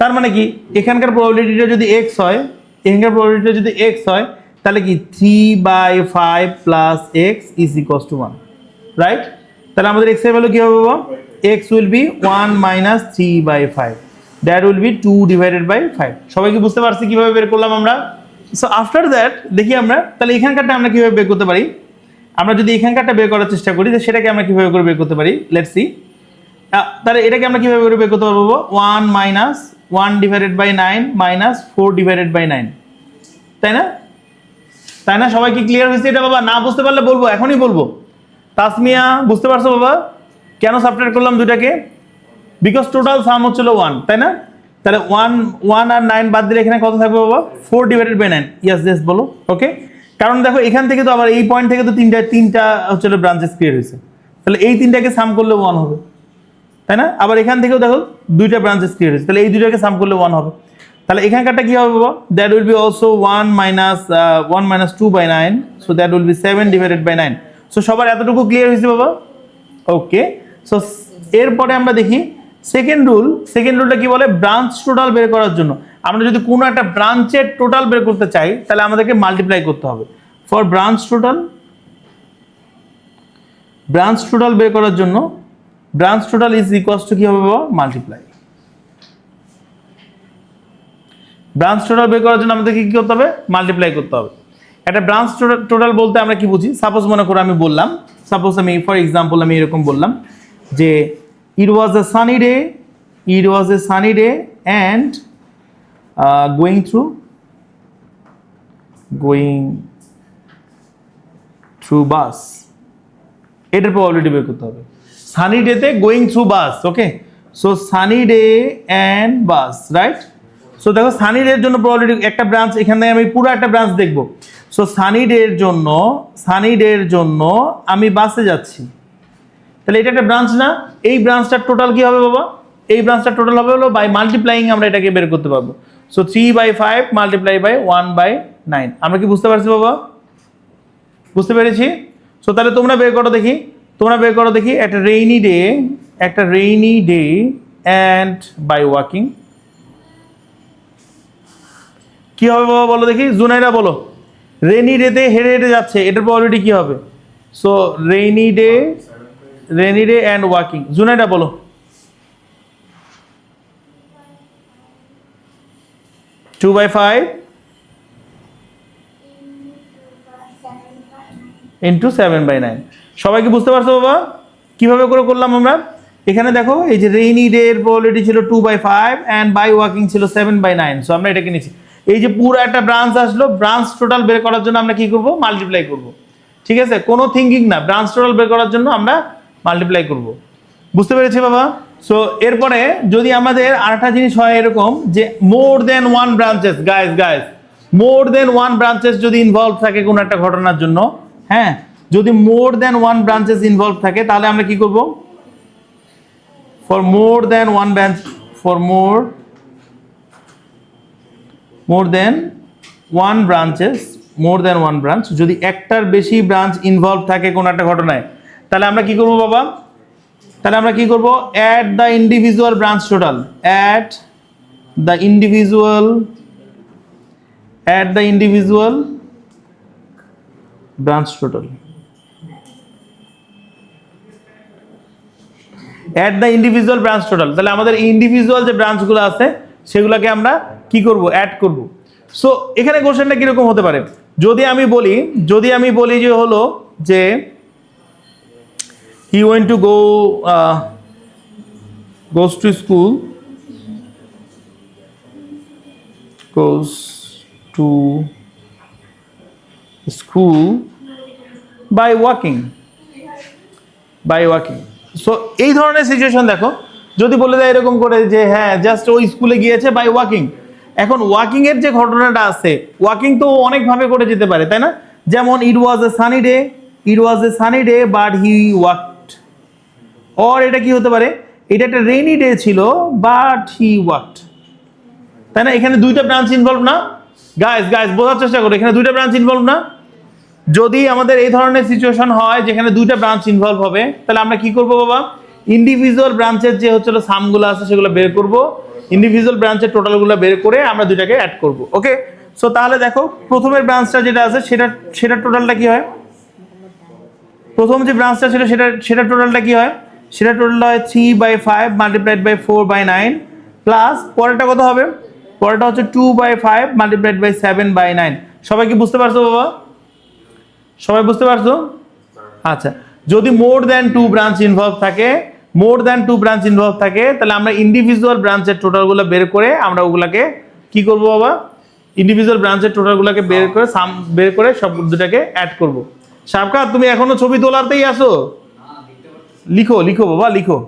তার মানে কি এখানকার প্রবাবিলিটিটা যদি x হয়, এখানকার প্রবাবিলিটিটা যদি x হয় তাহলে কি 3/5 plus x is equals to 1, right? তাহলে আমাদের x এর ভ্যালু কি হবে বাবা? x will be 1 minus 3/5, that will be 2 divided by 5. সবাই কি বুঝতে পারছি কিভাবে বের করলাম আমরা? সো আফটার দ্যাট দেখি আমরা তাহলে এখানকারটা আমরা কিভাবে বের করতে পারি। আমরা যদি এখানকারটা বের করার চেষ্টা করি যে সেটাকে আমরা কিভাবে করে বের করতে পারি, লেটস সি। তাহলে এটাকে আমরা কিভাবে করে বের করতে পারবো? 1 minus 1 divided by 9 minus 4 divided by 9, তাই না? তাই না? সবাই কি ক্লিয়ার হয়েছে এটা বাবা? না বুঝতে পারলে বলবো, এখনই বলবো। তাসমিয়া বুঝতে পারছো বাবা কেন সাবট্রাক্ট করলাম দুটাকে? বিকজ টোটাল সাম হচ্ছিল 1, তাই না? তাহলে 1 আর 9 বাদ দিলে এখানে কত থাকবে বাবা? 4 ডিভাইডেড বাই 9। ইয়েস বলো, ওকে। কারণ দেখো এখান থেকে তো আবার এই পয়েন্ট থেকে তো তিনটা হচ্ছিল ব্রাঞ্চেস ক্রিয়েট হয়েছে, তাহলে এই তিনটাকে সাম করলে 1 হবে, তাই না? আবার এখান থেকেও দেখো দুইটা ব্রাঞ্চেস ক্রিয়েট হয়েছে, তাহলে এই দুইটাকে সাম করলে 1 হবে। তাহলে এখানকারটা কি হবে বাবা? That will be also 1 minus 2/9, so that will be 7 divided by 9। So সবার এতটুকু ক্লিয়ার হয়েছে বাবা? ওকে। সো এরপরে আমরা দেখি সেকেন্ড রুলটা কি বলে? ব্রাঞ্চ টোটাল বের করার জন্য আমরা যদি কোনো একটা ব্রাঞ্চের টোটাল বের করতে চাই তাহলে আমাদেরকে মাল্টিপ্লাই করতে হবে। ফর ব্রাঞ্চ টোটাল বের করার জন্য branch total is equals two কি হবে বাবা? মাল্টিপ্লাই। ব্রাঞ্চ টোটাল বের করার জন্য আমাদেরকে কি করতে হবে? মাল্টিপ্লাই করতে হবে। একটা ব্রাঞ্চ টোটাল বলতে আমরা কি বুঝি? সাপোজ মনে করো আমি বললাম, আমি ফর এক্সাম্পল আমি এরকম বললাম যে it was a sunny day and going through bus, এটার প্রবাবিলিটি বের করতে হবে। সানি ডেতে going through bus, okay. So sunny day and bus, right? So দেখো সানি ডের জন্য প্রবাবিলিটি একটা ব্রাঞ্চ, এখান থেকে আমি পুরো একটা ব্রাঞ্চ দেখবো। সো সানি ডের জন্য আমি বাসে যাচ্ছি, তাহলে এটা একটা ব্রাঞ্চ না? এই ব্রাঞ্চটার টোটাল কি হবে বাবা? এই ব্রাঞ্চটার টোটাল হবে হলো বাই মাল্টিপ্লাইং, আমরা এটাকে বের করতে পারবো। So 3/5 multiply by 1/9। আমরা কি বুঝতে পারছি বাবা? বুঝতে পেরেছি? সো তাহলে তোমরা বের করো দেখি একটা rainy day and by walking কি হবে বাবা বলো দেখি, জুনাইরা বলো। রেইনি ডেতে হেঁটে হেঁটে যাচ্ছে, এটার প্রবাবিলিটি কি হবে? So rainy day and walking, Junaira বলো। Two by 5 into 7/9। সবাই কি বুঝতে পারছো বাবা কিভাবে করে করলাম আমরা? এখানে দেখো এই যে রেইনি ডে এর প্রবাবিলিটি ছিল 2/5 অ্যান্ড বাই ওয়াকিং ছিল 7/9। সো আমরা এটাকে নিচ্ছি। এই যে পুরো একটা ব্রাঞ্চ আসলো, ব্রাঞ্চ টোটাল বের করার জন্য আমরা কি করব? মাল্টিপ্লাই করব। ঠিক আছে, কোনো থিঙ্কিং না, ব্রাঞ্চ টোটাল বের করার জন্য আমরা মাল্টিপ্লাই করব। বুঝতে পেরেছি বাবা? সো এরপরে যদি আমাদের আরেকটা জিনিস হয় এরকম যে more than one branches, guys more than one branches যদি ইনভলভ থাকে কোনো একটা ঘটনার জন্য, হ্যাঁ, যদি more than one branches involve থাকে তাহলে আমরা কি করব? For more than one branch, more than one branch যদি একটার বেশি ব্রাঞ্চ ইনভলভ থাকে কোনো একটা ঘটনায়, তাহলে আমরা কি করব বাবা? তাহলে আমরা কি করব? Add the individual branch total, add the individual branch total, তাহলে আমাদের ইন্ডিভিজুয়াল যে ব্রাঞ্চগুলো আছে সেগুলোকে আমরা কি করব? অ্যাড করব। সো এখানে কোশ্চেনটা কিরকম হতে পারে? যদি আমি বলি যে হলো যে he went to goes to school by walking. So এই ধরনের সিচুয়েশন দেখো যদি বলে দেয় এরকম করে যে হ্যাঁ জাস্ট ওই স্কুলে গিয়েছে বাই ওয়াকিং, এখন ওয়াকিং এর যে ঘটনাটা আছে, ওয়াকিং তো অনেকভাবে করে যেতে পারে, তাই না? যেমন it was a sunny day, it was a sunny day but he walked. Or এটা কি হতে পারে, এটা একটা রেইনি ডে ছিল বাট হি ওয়াকড, তাই না? এখানে দুইটা ব্রাঞ্চ ইনভলভ না গাইস বোঝার চেষ্টা করো, এখানে দুইটা ব্রাঞ্চ ইনভলভ না? যদি আমাদের এই ধরনের সিচুয়েশন হয় যেখানে দুইটা ব্রাঞ্চ ইনভলভ হবে, তাহলে আমরা কি করব বাবা, ইন্ডিভিজুয়াল ব্রাঞ্চের যে হচ্ছিল সামগুলো আছে সেগুলো বের করব, ইন্ডিভিজুয়াল ব্রাঞ্চের টোটালগুলো বের করে আমরা দুইটাকে অ্যাড করব। ওকে, সো তাহলে দেখো প্রথমের ব্রাঞ্চটা যেটা আছে সেটা টোটালটা কি হয়, প্রথম যে ব্রাঞ্চটা ছিল সেটা টোটালটা কি হয়, সেটা টোটালটা হয় 3/5 মাল্টিপ্লাইড বাই 4/9 প্লাস পরেরটা কত হবে, পরেরটা হচ্ছে 2/5 মাল্টিপ্লাইড বাই 7/9। সবাই কি বুঝতে পারছো বাবা? সবাই বুঝতে পারছো? আচ্ছা, যদি মোর দ্যান 2 ব্রাঞ্চ ইনভলভ থাকে, তাহলে আমরা ইন্ডিভিজুয়াল ব্রাঞ্চের টোটালগুলো বের করে আমরা ওগুলাকে কি করব বাবা, ইন্ডিভিজুয়াল ব্রাঞ্চের টোটালগুলোকে বের করে সব দুটাকে অ্যাড করব। সাবকাত তুমি এখনো ছবি তোলাতেই আসো? লিখো বাবা লিখো।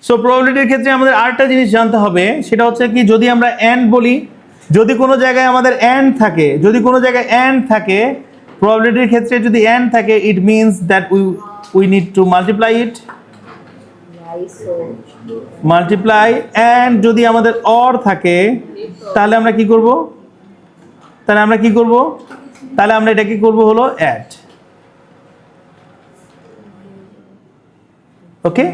সো প্রবাবিলিটির ক্ষেত্রে আমাদের আরেকটা জিনিস জানতে হবে, সেটা হচ্ছে কি, যদি আমরা এন্ড বলি, যদি কোনো জায়গায় আমাদের এন্ড থাকে, প্রবাবিলিটির ক্ষেত্রে যদি এন্ড থাকে, it means that we need to multiply it, and যদি আমাদের অর থাকে তাহলে আমরা কি করব, তাহলে আমরা এটা কি করব হলো অ্যাড। ওকে,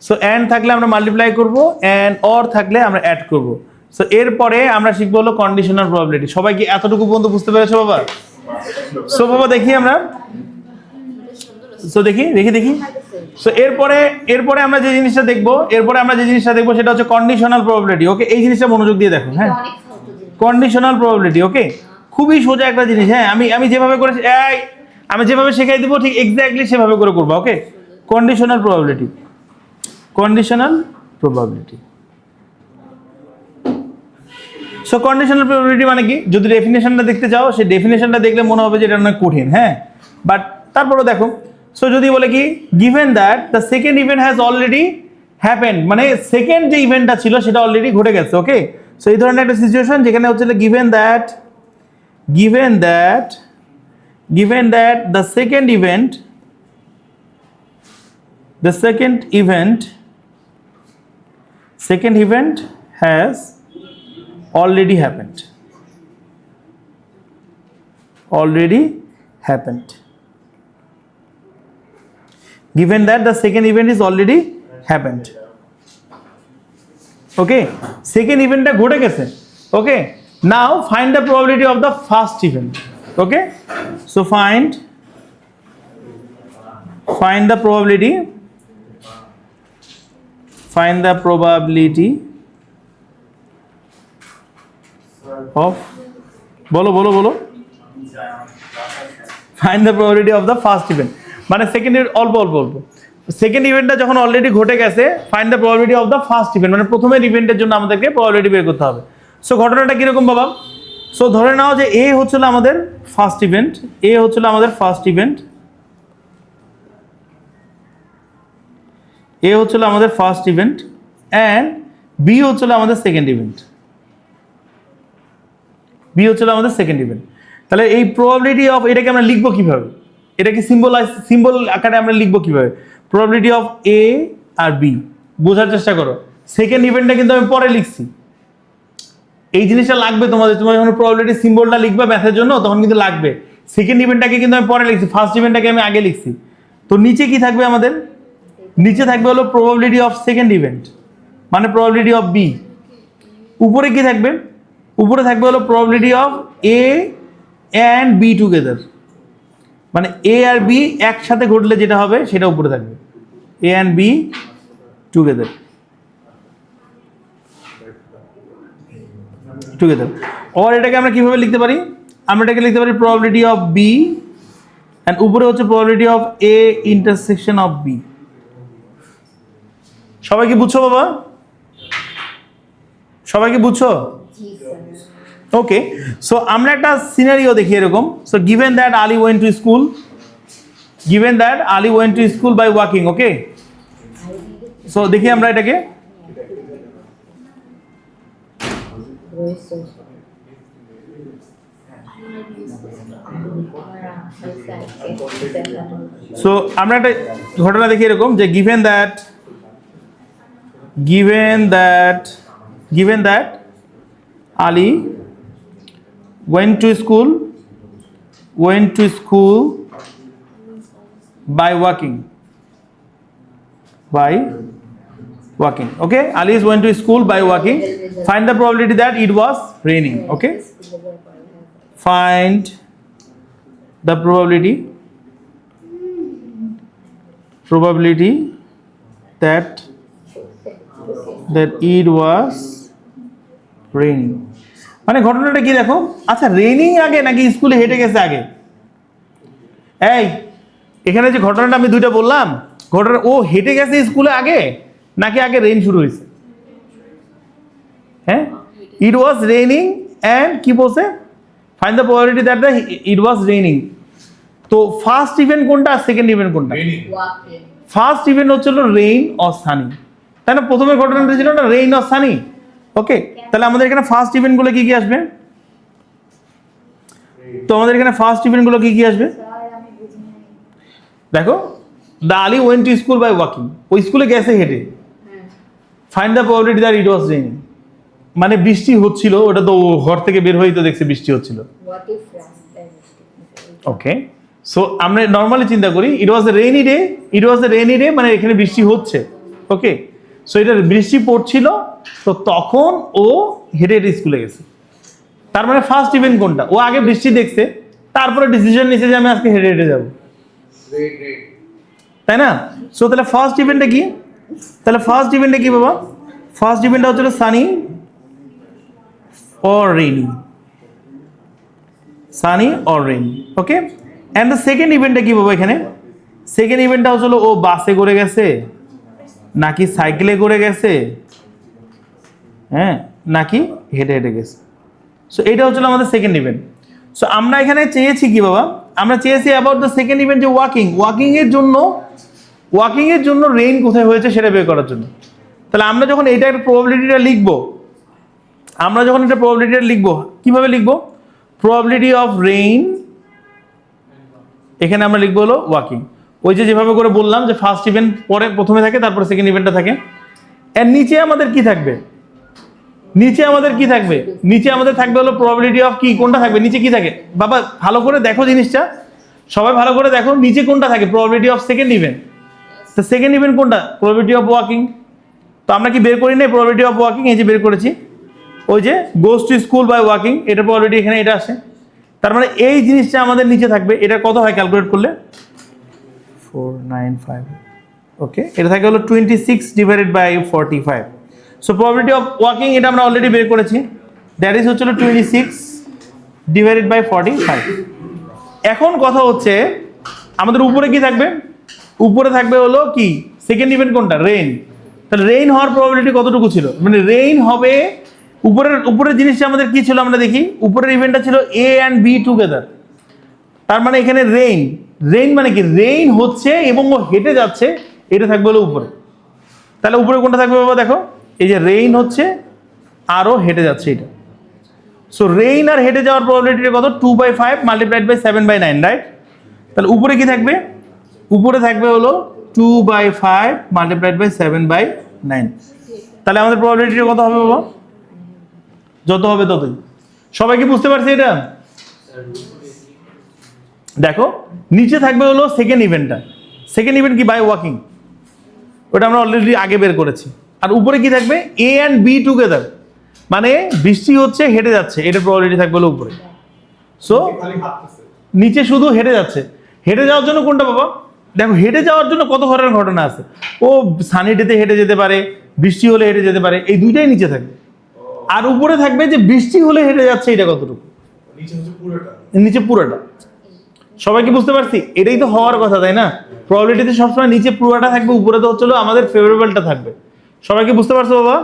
সো এন্ড থাকলে আমরা মাল্টিপ্লাই করব, এন্ড অর থাকলে আমরা অ্যাড করব। সো এরপরে আমরা শিখবো হলো কন্ডিশনাল প্রবাবিলিটি। সবাই কি এতটুকু পর্যন্ত বুঝতে পেরেছো বাবা? সো বাবা দেখি আমরা, সো দেখি সো এরপরে আমরা যে জিনিসটা দেখবো, সেটা হচ্ছে কন্ডিশনাল প্রবাবিলিটি। ওকে, এই জিনিসটা মনোযোগ দিয়ে দেখো। হ্যাঁ, কন্ডিশনাল প্রবাবিলিটি। ওকে, খুবই সোজা একটা জিনিস। হ্যাঁ, আমি যেভাবে করে আমি যেভাবে শেখাই দিব ঠিক এক্স্যাক্টলি সেভাবে করে করবা। Okay, conditional probability. So conditional probability মানে কি, যদি ডেফিনেশনটা দেখতে চাও, সেই ডেফিনেশনটা দেখলে মনে হবে যে এটা অনেক কঠিন। হ্যাঁ, বাট তারপরেও দেখো। সো যদি বলে কি, given that the second event has already happened, মানে সেকেন্ড যে ইভেন্টটা ছিল সেটা অলরেডি ঘটে গেছে। ওকে, সো এই ধরনের একটা সিচুয়েশন যেখানে হচ্ছে given that the second event has already happened. Given that the second event is already happened. Okay, second event টা ঘটে গেছে। Okay, now find the probability of the first event. Okay, so find the probability of বলো find the probability of the first event, মানে second অল্প second ইভেন্টটা যখন already ঘটে গেছে, find the probability of the first event, মানে প্রথমের ইভেন্টের জন্য আমাদেরকে প্রবাবিলিটি বের করতে হবে। সো ঘটনাটা কিরকম বাবা? সো ধরে নাও যে এ হচ্ছিল আমাদের ফার্স্ট ইভেন্ট, অ্যান্ড বি হচ্ছিল আমাদের সেকেন্ড ইভেন্ট। তাহলে এই প্রবাবিলিটি অফ, এটাকে আমরা লিখবো কিভাবে, এটাকে সিম্বল আকারে আমরা লিখবো কিভাবে? প্রবাবিলিটি অফ এ আর বি, বোঝার চেষ্টা করো। সেকেন্ড ইভেন্টটা কিন্তু আমি পরে লিখছি, এই জিনিসটা লাগবে তোমাদের যখন প্রবাবিলিটি সিম্বলটা লিখবে ম্যাথের জন্য, তখন কিন্তু লাগবে। সেকেন্ড ইভেন্টটাকে কিন্তু আমি পরে লিখছি, ফার্স্ট ইভেন্টটাকে আমি আগে লিখছি। তো নিচে কি থাকবে আমাদের? নিচে থাকবে হলো প্রবাবিলিটি অফ সেকেন্ড ইভেন্ট, মানে প্রবাবিলিটি অফ বি। উপরে কি থাকবে? উপরে থাকবে হলো probability of A and B together, মানে এ আর বি একসাথে ঘটলে যেটা হবে সেটা উপরে থাকবে, এ অ্যান্ড বি টুগেদার। আর এটাকে আমরা কিভাবে লিখতে পারি? আমরা এটাকে লিখতে পারি প্রবাবিলিটি অফ বি, এন্ড উপরে হচ্ছে probability of A intersection of B. সবাই কি বুঝছো বাবা? সবাই কি বুঝছো? ওকে, সো আমরা একটা সিনারিও দেখি এরকম। So given that Ali went to school by walking. Okay, so দেখি আমরা এটাকে সো আমরা একটা ঘটনা দেখি এরকম যে given that Ali went to school by walking. Okay, Ali went to school by walking. Find the probability that it was raining. Okay, find the probability that it was raining. মানে ঘটনাটা কি দেখো, আচ্ছা রেইনিং আগে নাকি স্কুলে হেঁটে গেছে আগে? এই এখানে যে ঘটনাটা আমি দুইটা বললাম, ঘটনা ও হেঁটে গেছে স্কুলে আগে নাকি আগে রেইন শুরু হয়েছে? হ্যাঁ, ইট ওয়াজ রেইনিং অ্যান্ড কি বলছে, find the probability that it was raining. তো ফার্স্ট ইভেন্ট কোনটা আর সেকেন্ড ইভেন্ট কোনটা? ফার্স্ট ইভেন্ট হচ্ছিল রেইন অর সানি, তাই না? প্রথমে ঘটনাটা ছিল না রেইন অর সানি। ওকে, তাহলে আমাদের এখানে ফার্স্ট ইভেন্টগুলো কি কি আসবে? তো আমাদের এখানে ফার্স্ট ইভেন্টগুলো কি কি আসবে দেখো, the Ali went to school by walking, ওই স্কুলে গেছে হেঁটে। Find the probability that it was raining, মানে বৃষ্টি হচ্ছিল, ওটা তো ঘর থেকে বের হয়েই তো দেখছে বৃষ্টি হচ্ছিল। ওকে, সো আমরা নর্মালি চিন্তা করি ইট ওয়াজ এ রেইনি ডে, মানে এখানে বৃষ্টি হচ্ছে। ওকে, সো এটা বৃষ্টি পড়ছিল, তো তখন ও হেঁটে হেঁটে স্কুলে গেছে। তার মানে ফার্স্ট ইভেন্ট কোনটা? ও আগে বৃষ্টি দেখছে, তারপরে ডিসিশন নিয়েছে যে আমি আজকে হেঁটে হেঁটে যাবো, তাই না? সো তাহলে ফার্স্ট ইভেন্টটা কি? বাবা? ফার্স্ট ইভেন্টটা হচ্ছিল Sunny or rainy, okay. And the second ইভেন্টটা কি বাবা? এখানে সেকেন্ড ইভেন্টটা হচ্ছিল ও বাসে করে গেছে নাকি সাইকেলে করে গেছে, হ্যাঁ, নাকি হেঁটে হেঁটে গেছে। সো এটা হচ্ছিল আমাদের সেকেন্ড ইভেন্ট। সো আমরা এখানে চেয়েছি কি বাবা? আমরা চেয়েছি অ্যাবাউট দ্য সেকেন্ড ইভেন্ট, যে ওয়াকিং এর জন্য রেইন কোথায় হয়েছে সেটা বের করার জন্য। তাহলে আমরা যখন এটার প্রবাবিলিটিটা লিখবো, কিভাবে লিখবো? প্রবাবিলিটি অফ রেইন, এখানে আমরা লিখবো হলো ওয়াকিং। ওই যেভাবে করে বললাম যে ফার্স্ট ইভেন্ট পরে প্রথমে থাকে, তারপরে সেকেন্ড ইভেন্টটা থাকে। এর নিচে আমাদের কি থাকবে? নিচে আমাদের থাকবে হলো প্রবাবিলিটি অফ কি, কোনটা থাকবে নিচে? কি থাকে বাবা? ভালো করে দেখো জিনিসটা, সবাই ভালো করে দেখো, নিচে কোনটা থাকে? Probability of second event. তো সেকেন্ড ইভেন্ট কোনটা? Probability of walking. তো আমরা কি বের করি নাই প্রবাবিলিটি অফ ওয়াকিং? এই যে বের করেছি, ওই যে goes to school by walking, এটা প্রবাবিলিটি এখানে এটা আসে। তার মানে এই জিনিসটা আমাদের নিচে থাকবে। এটা কত হয় ক্যালকুলেট করলে? 495। ওকে, এটা থাকে হলো 26 divided by 45। So probability of walking এটা আমরা অলরেডি বের করেছি, দ্যাট ইজ হচ্ছিল 26 ডিভাইডেড বাই 45। এখন কথা হচ্ছে আমাদের উপরে কি থাকবে? উপরে থাকবে হলো কি, সেকেন্ড ইভেন্ট কোনটা? রেইন। তাহলে রেইন হওয়ার প্রবাবিলিটি কতটুকু ছিল? মানে রেইন হবে, উপরের জিনিসটা আমাদের কি ছিল আমরা দেখি। উপরের ইভেন্টটা ছিল এ অ্যান্ড বি টুগেদার। তার মানে এখানে রেইন মানে কি? রেইন হচ্ছে এবং ও হেঁটে যাচ্ছে, এটা থাকবে হলো উপরে। তাহলে উপরে কোনটা থাকবে বাবা? দেখো, এই যে রেইন হচ্ছে আরও হেঁটে যাচ্ছে এটা। সো রেইন আর হেঁটে যাওয়ার প্রবাবিলিটি কত? 2/5 মাল্টিপ্লাইড বাই 7/9, রাইট? তাহলে উপরে কি থাকবে? উপরে থাকবে হলো 2/5 মাল্টিপ্লাইড বাই 7/9। তাহলে আমাদের প্রবাবিলিটি কত হবে বাবা? যত হবে ততই। সবাই কি বুঝতে পারছে এটা? দেখো, নিচে থাকবে হলো সেকেন্ড ইভেন্টটা। সেকেন্ড ইভেন্ট কি? বাই ওয়াকিং, ওটা আমরা অলরেডি আগে বের করেছি। আর উপরে কি থাকবে? এ অ্যান্ড বি টুগেদার, মানে বৃষ্টি হচ্ছে হেঁটে যাচ্ছে, এটা প্রবাবিলিটি থাকবে হলো উপরে। সো নিচে শুধু হেঁটে যাচ্ছে। হেঁটে যাওয়ার জন্য কোনটা বাবা? দেখো, হেঁটে যাওয়ার জন্য কত ধরনের ঘটনা আছে। ও সানি ডেতে হেঁটে যেতে পারে, বৃষ্টি হলে হেঁটে যেতে পারে, এই দুইটাই নিচে থাকবে। আর উপরে থাকবে যে বৃষ্টি হলে হেঁটে যাচ্ছে, এটা কতটুকু? নিচে পুরোটা। সবাই কি বুঝতে পারছি? এটাই তো হওয়ার কথা, তাই না? প্রবাবিলিটিতে সবসময় নিচে পুরোটা থাকবে, উপরে তো হচ্ছিল আমাদের ফেভারেবলটা থাকবে। সবাই কি বুঝতে পারছো বাবা?